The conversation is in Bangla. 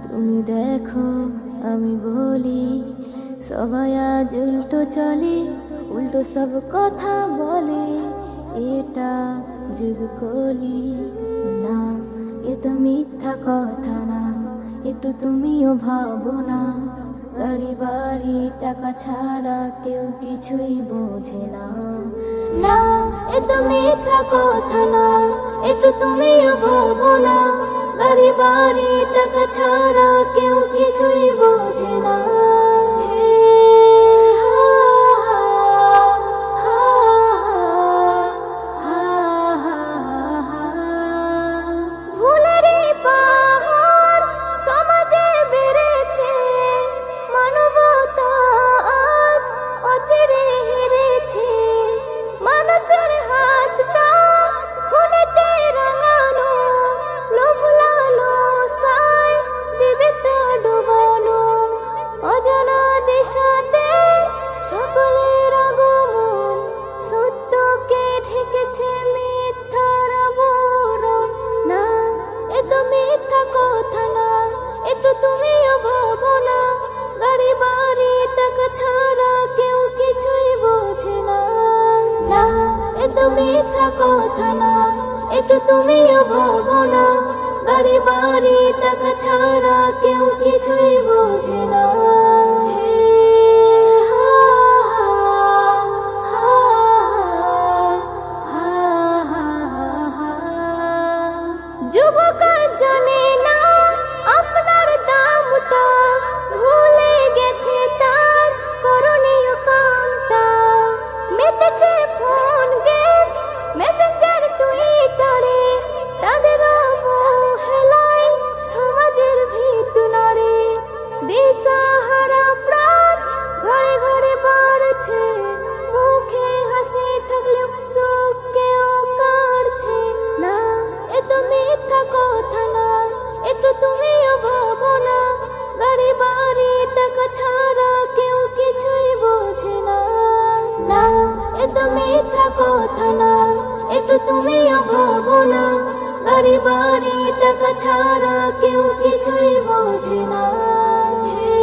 তুমি দেখো আমি বলি, সবাই আজ উল্টো চলে, উল্টো সব কথা বলে, এটা যুগ কলি। না, এ তো মিথ্যা কথা না, একটু তুমিও ভাবো না। গাড়ি বাড়ি টাকা ছাড়া কেউ কিছুই বোঝে না। না, এ তো মিথ্যা কথা না, একটু তুমিও ভাবো না। গাড়ি বাড়ি টাকা ছাড়া কেউ কিছুই বোঝে না। হে হা হা হা হা হা। ভুলেরই পাহাড় সমাজে বেড়েছে, মানবতা আজ অচিরে হেরেছে। মানুষের হাতটা খুনেতে রাঙানো, লোভ লালসায় বিবেকটা ডোবানো। অজানা দিশাতে সকলের আগমন, সত্যকে ঢেকেছে মিথ্যার আবরণ। না, এ তো মিথ্যা কথা না, একটু তুমিও ভাবো না। গাড়ি বাড়ি টাকা ছাড়া কেউ কিছুই বোঝে না। না, এ তো মিথ্যা কথা না, একটু তুমিও ভাবো না। গাড়ি বাড়ি টাকা ছাড়া কেউ কিছুই বোঝে না। হে হা হা হা হা হা। যুবক জানে না আপনার দামটা, ভুলে গেছে তার করণীয় কামটা। মেতেছে ফোন গেমস মেসেঞ্জার টুইটারে, তাদের অবহেলায় সমাজের ভিত নড়ে। দিশাহারা প্রাণ ঘরে ঘরে বাড়ছে, মুখে হাসি থাকলেও সুখ কেউ কাড়ছে। না, এ তো মিথ্যা কথা না, একটু তুমিও ভাবো না। গাড়ি বাড়ি টাকা ছাড়া কেউ কিছুই বোঝে না। না, এ তো মিথ্যা কথা না, একটু তুমিও ভাবো না। গাড়ি বাড়ি টাকা ছাড়া কেউ কিছুই বোঝে না। হে